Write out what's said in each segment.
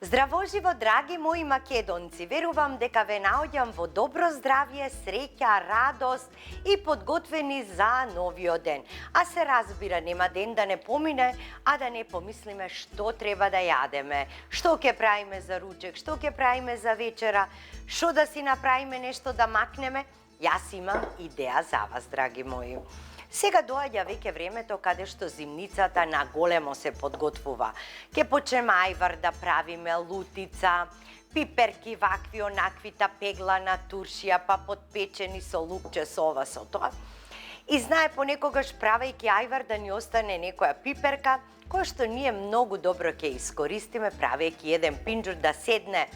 Здраво живо, драги мои македонци! Верувам дека ве наоѓам во добро здравје, среќа, радост и подготвени за новиот ден. А се разбира, нема ден да не помине, а да не помислиме што треба да јадеме, што ќе правиме за ручек, што ќе правиме за вечера, што да си направиме нешто да макнеме. Јас имам идеја за вас, драги мои. Сега доаѓа веќе времето каде што зимницата на големо се подготвува. Ке почнеме ајвар да правиме, лутица, пиперки вакви, онакви, пеглана туршија, па подпечени со лукче, со ова, со тоа. И знае понекогаш правејќи ајвар да ни остане некоја пиперка, која што ние многу добро ќе искористиме правејќи еден пинџур да седне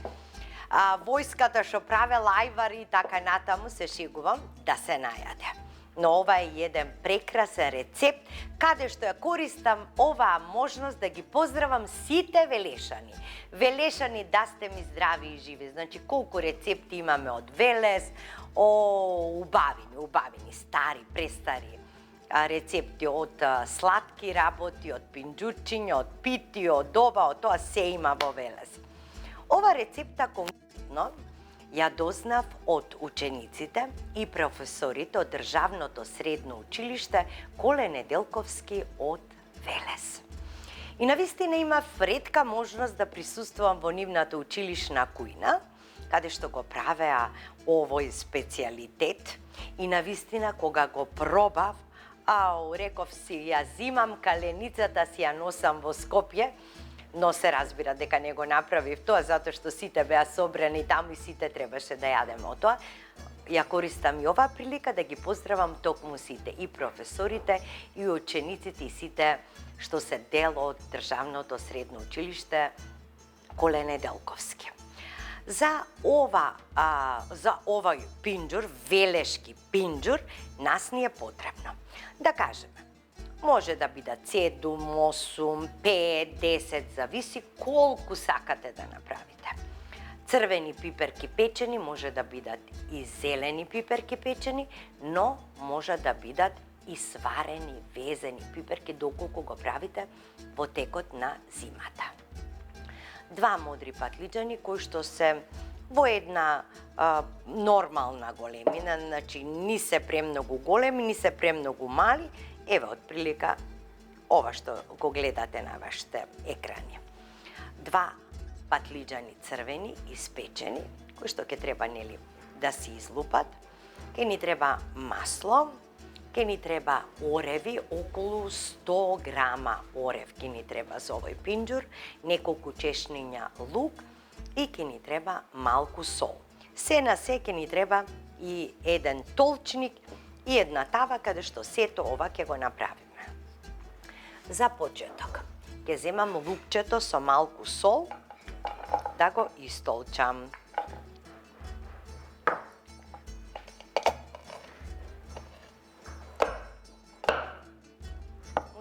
војската што правела ајвар и така натаму, се шегувам, да се најаде. Но ова е еден прекрасен рецепт, каде што ја користам оваа можност да ги поздравам сите Велешани. Велешани, да сте ми здрави и живи. Значи, колку рецепти имаме од Велес, убавини, стари, престари рецепти, од сладки работи, од пинџурчиња, од пити, од ова, од тоа се има во Велес. Ова рецепта конкретно ја дознав од учениците и професорите од Државното средно училиште Коле Неделковски од Велес. И навистина имав ретка можност да присуствувам во нивната училишна кујна, каде што го правеа овој специјалитет, и навистина кога го пробав, реков си, ја зимам каленицата, си ја носам во Скопје, но се разбира дека не го направив тоа, затоа што сите беа собрани таму и сите требаше да јадеме од тоа. Ја користам и оваа прилика да ги поздравам токму сите, и професорите, и учениците, и сите што се дел од Државното средно училиште Коле Неделковски. За овој пинџур, велешки пинџур, нас ни е потребно. Да кажеме, може да бидат 7, 8, 5, 10, зависи колку сакате да направите. Црвени пиперки печени, може да бидат и зелени пиперки печени, но може да бидат и сварени, везени пиперки, доколку го правите во текот на зимата. 2 модри патлиџани кои што се во една нормална големина, значи ни се премногу големи, ни се премногу мали. Ева, отприлика, ова што го гледате на вашите екрани. 2 патлиџани црвени, испечени, кои што ќе треба, нели, да се излупат. Ке ни треба масло, ке ни треба ореви, околу 100 грама орев ке ни треба за овој пинџур, неколку чешниња лук и ке ни треба малку сол. Се на се ке ни треба и еден толчник и една тава каде што сето ова ќе го направиме. За почеток, ќе земам лукчето со малку сол, да го истолчам.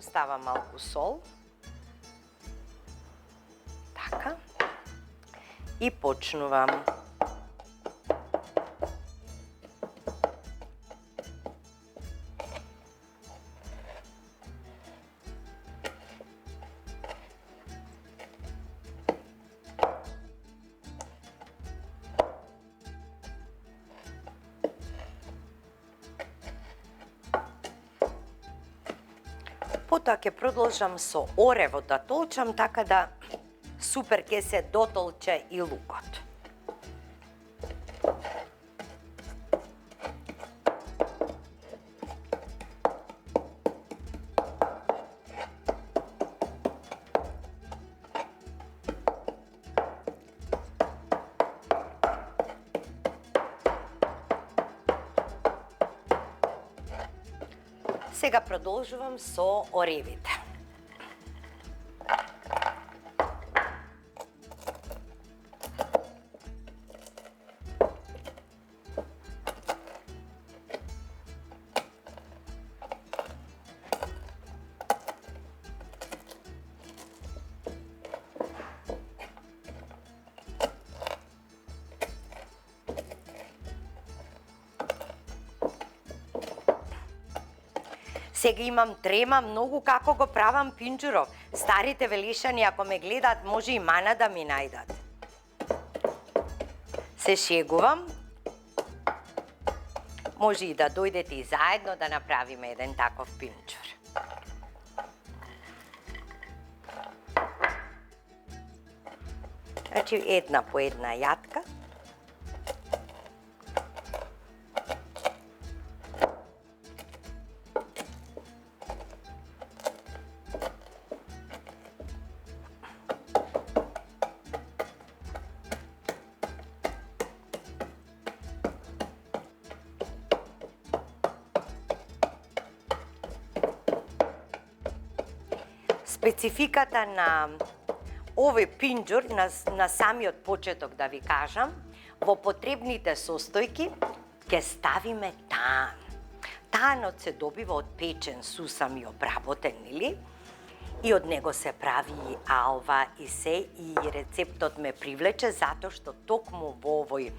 Ставам малку сол. Така. И почнувам. Потоа ќе продолжам со оревот да толчам, така да супер ќе се дотолче и лукот. Сега продолжувам со оревите. Сега имам трема многу како го правам пинџуров. Старите велишани, ако ме гледат, може и мана да ми најдат. Се шегувам. Може и да дојдете и заедно да направиме еден таков пинџур. Значи, една по една јатка. Спецификата на овој пинџур, на самиот почеток да ви кажам, во потребните состојки ќе ставиме таан. Таанот се добива од печен сусам и обработен, или? И од него се прави и алва и се, и рецептот ме привлече затоа што токму во овој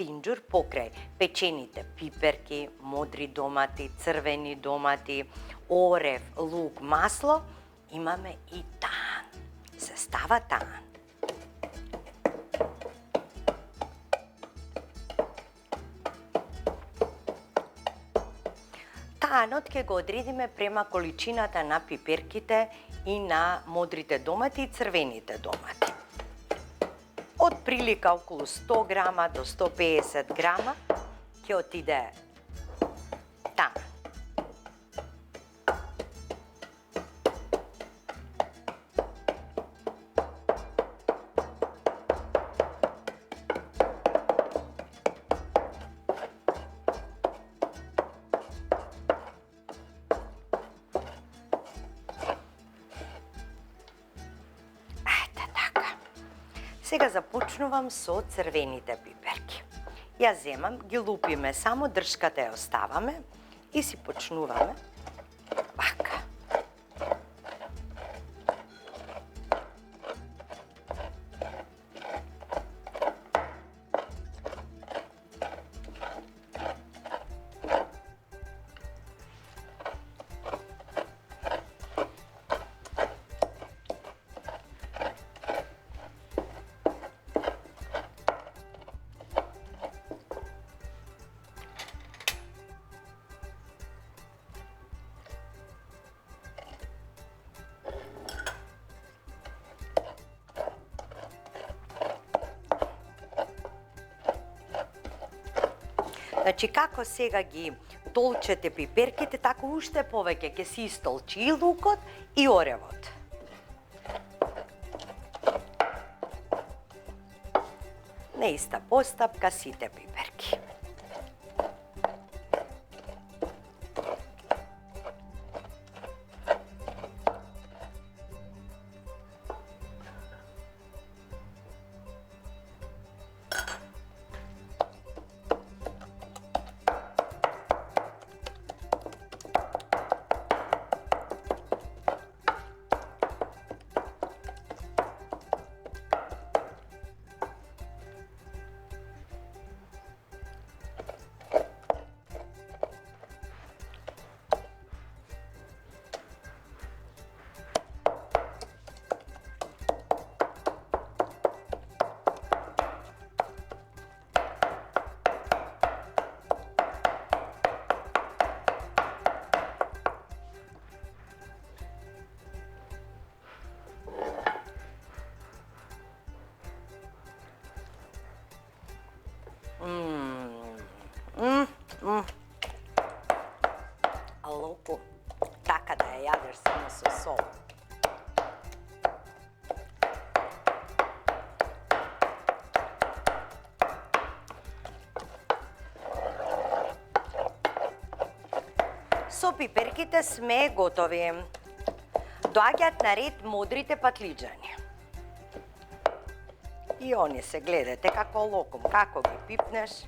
пинџур покрај печените пиперки, модри домати, црвени домати, орев, лук, масло, имаме и таан. Се става таан. Таанот ќе го одредиме према количината на пиперките и на модрите домати и црвените домати. Од прилика околу 100 грама до 150 грама ќе отиде таан. Сега започнувам со црвените пиперки. Ја земам, ги лупиме, само дршката ја оставаме и си почнуваме вака. Значи, како сега ги толчете пиперките, така уште повеќе ќе се истолчи и лукот и оревот. На иста постапка сите пиперки. Лопу, така да ја јадеш само со сол. Со пиперките сме готови. Доаѓаат на ред модрите патлиџани. И они се, гледате како локом, како ги пипнеш.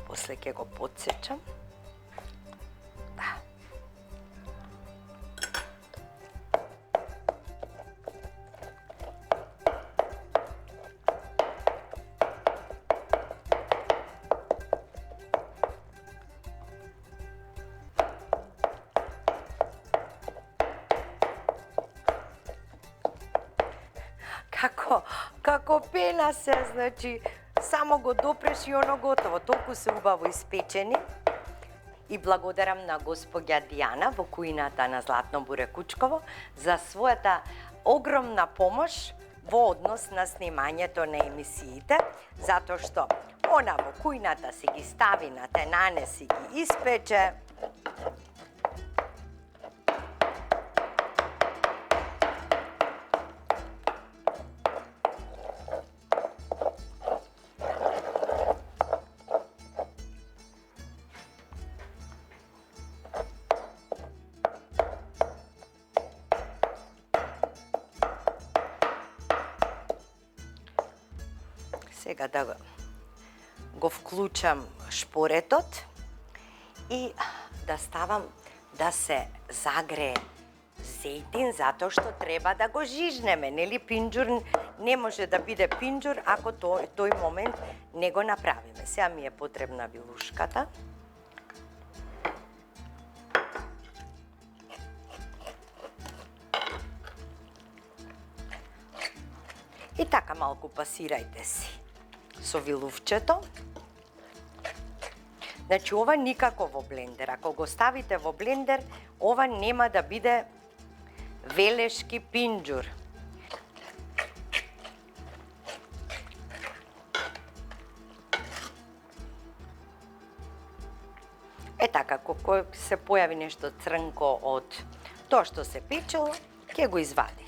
После ќе го подсечам. како пена се, значи, само го допреш и оно готово. Толку се убаво испечени. И благодарам на госпоѓа Дијана во кујната на Златно буре Кучково за својата огромна помош во однос на снимањето на емисиите, затоа што она во кујната си ги стави на тенане, си ги испече. Сега да го вклучам шпоретот и да ставам да се загрее зејтин, затоа што треба да го жижнеме, нели? Пинџур не може да биде пинџур ако тој момент не го направиме. Сега ми е потребна билушката. И така малку пасирајте си со вилувчето. Значи, ова никако во блендер. Ако го ставите во блендер, ова нема да биде велешки пинџур. Е така, кога се појави нешто црнко од тоа што се печело, ќе го извадите.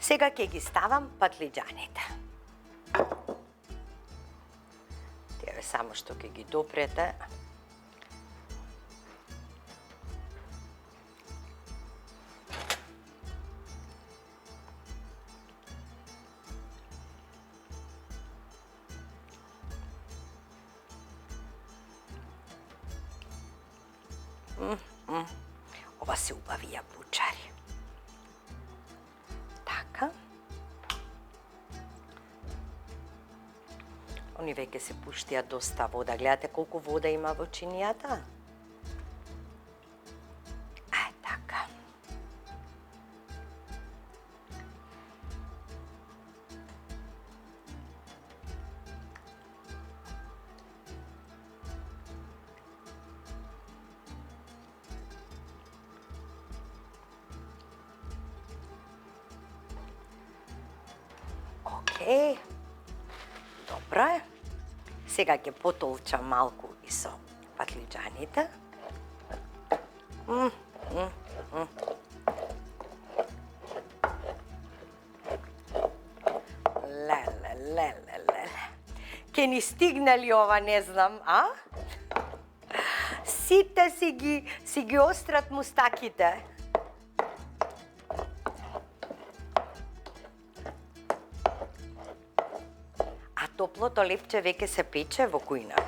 Сега ќе ги ставам патлиџаните. Тие само што ќе ги допрете. Ова се убави јабучари. Они веќе се пуштија доста вода. Гледате колку вода има во чинијата? Така. Океј. Добро е. Сега ќе потолчам малку и со патлиџаните. Леле. Ке ни стигне ли ова, не знам, а? Сите си ги острат мустаките. Топлото лепче веќе се пече во кујната.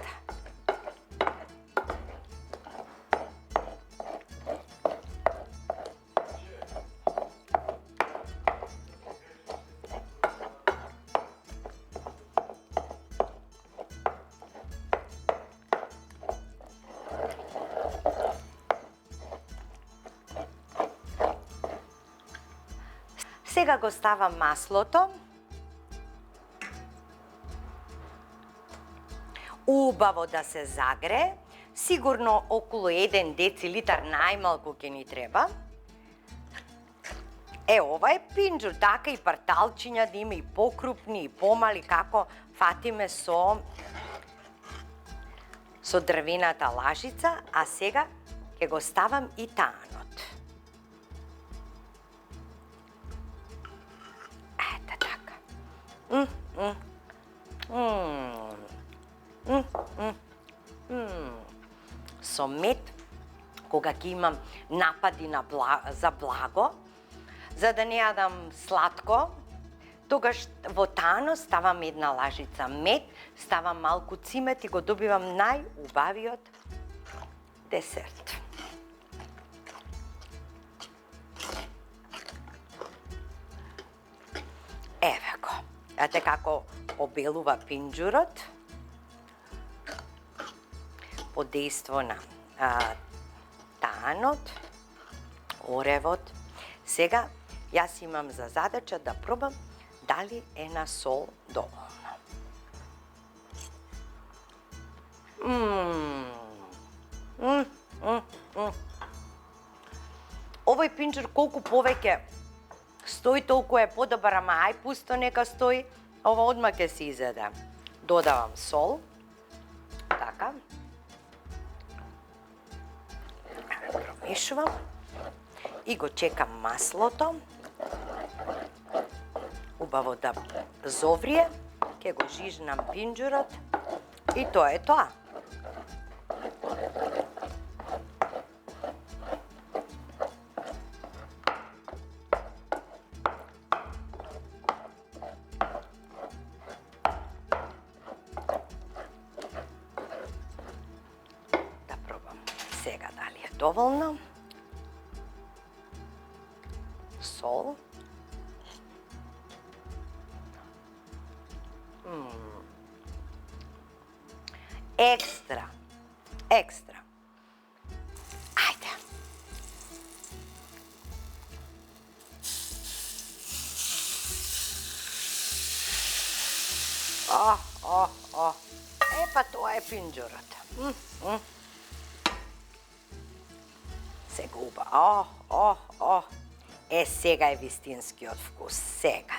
Сега го ставам маслото. Убаво да се загрее, сигурно околу 1 децилитар најмалку ќе ни треба. Ова е пинџур, така и парталчиња да има и покрупни и помали, како фатиме со дрвената лажица, а сега ќе го ставам и таанот. Ете така. Со мед, кога ќе имам напади за благо, за да не јадам сладко, тогаш во таано ставам 1 лажица мед, ставам малку цимет и го добивам најубавиот десерт. Еве го. Ете како обелува пинџурот под дејство на таанот, оревот. Сега јас имам за задача да пробам дали е на сол доволно. Овој пинџур колку повеќе стои, толку е подобар, ама ај пусто нека стои. Ова одма ќе се изеде. Додавам сол. Така. Промешувам. И го чекам маслото. Убаво да зоврие. Ке го жижнам пинџурот. И тоа е тоа. Да пробам сега дали е доволно. Сол. Екстра. Екстра. Ајде. Епа тоа е пинџурот. Сега уба. Сега е вистинскиот вкус. Сега.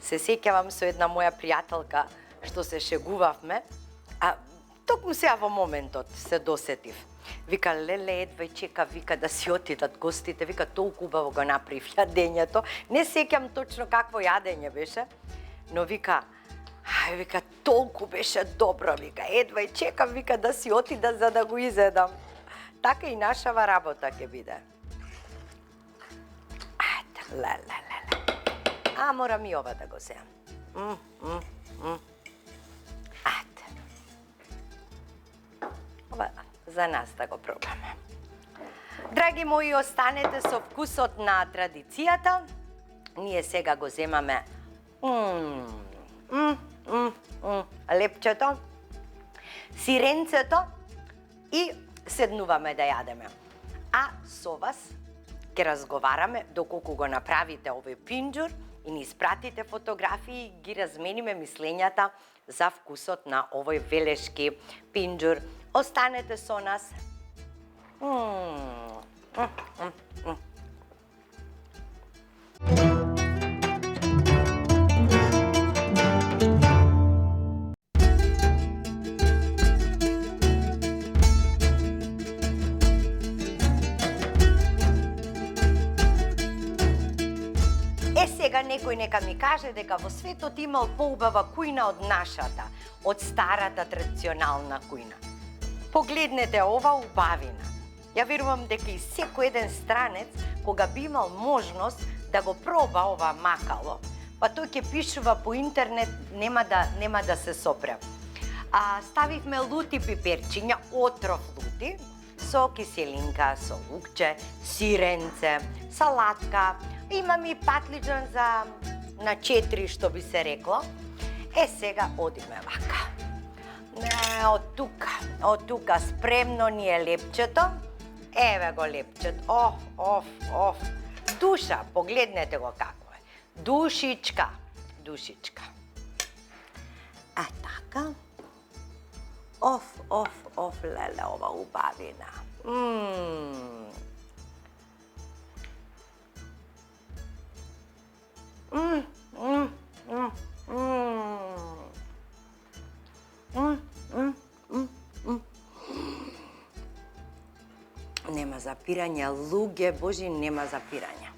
Се сеќавам со една моја пријателка што се шегувавме, а токму сега во моментот се досетив. Вика, леле, едва чека, вика, да си отидат гостите, вика, толку убаво го направив јадењето. Не сеќам точно какво јадење беше, но вика, вика, толку беше добро, вика, едва чекам, вика, да си отида за да го изедам. Така и нашава работа ќе биде. Ајде, леле. А, морам и ова да го земам. Ајде. Ова за нас да го пробаме. Драги мои, останете со вкусот на традицијата. Ние сега го земаме лепчето, сиренцето и седнуваме да јадеме. А со вас ќе разговараме доколку го направите овој пинџур и ни испратите фотографии и ги размениме мислењата за вкусот на овој велешки пинџур. Останете со нас. Сега некој нека ми каже дека во светот имал поубава кујна од нашата, од старата традиционална кујна. Погледнете ова убавина. Ја верувам дека и секој еден странец, кога би имал можност да го проба ова макало, па тој ќе пишува по интернет, нема да се сопре. Ставивме лути пиперчиња, отров лути, со киселинка, со лукче, сиренце, салатка, имам и патлиџан на 4, што би се рекло. Сега одиме вака. Од тука спремно ни е лепчето. Еве го лепчето. Душа, погледнете го како е. Душичка. Така. Леле, ова убавина. Нема запирање, луѓе божи, нема запирање.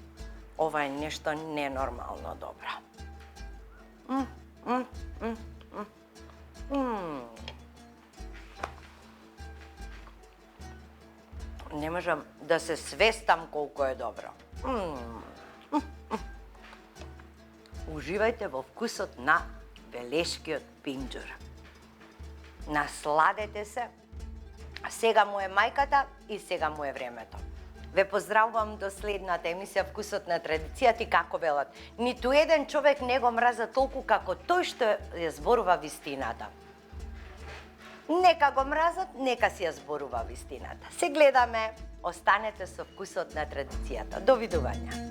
Ова е нешто ненормално добро. Не можам да се свестам колку е добро. Уживајте во вкусот на велешкиот пинџур. Насладете се, Сега му е мајката и сега му е времето. Ве поздравувам до следната емисија Вкусот на традицијата и како велат. Ниту еден човек не го мраза толку како тој што ја зборува вистината. Нека го мразат, нека си ја зборува вистината. Се гледаме, останете со Вкусот на традицијата. Довидување.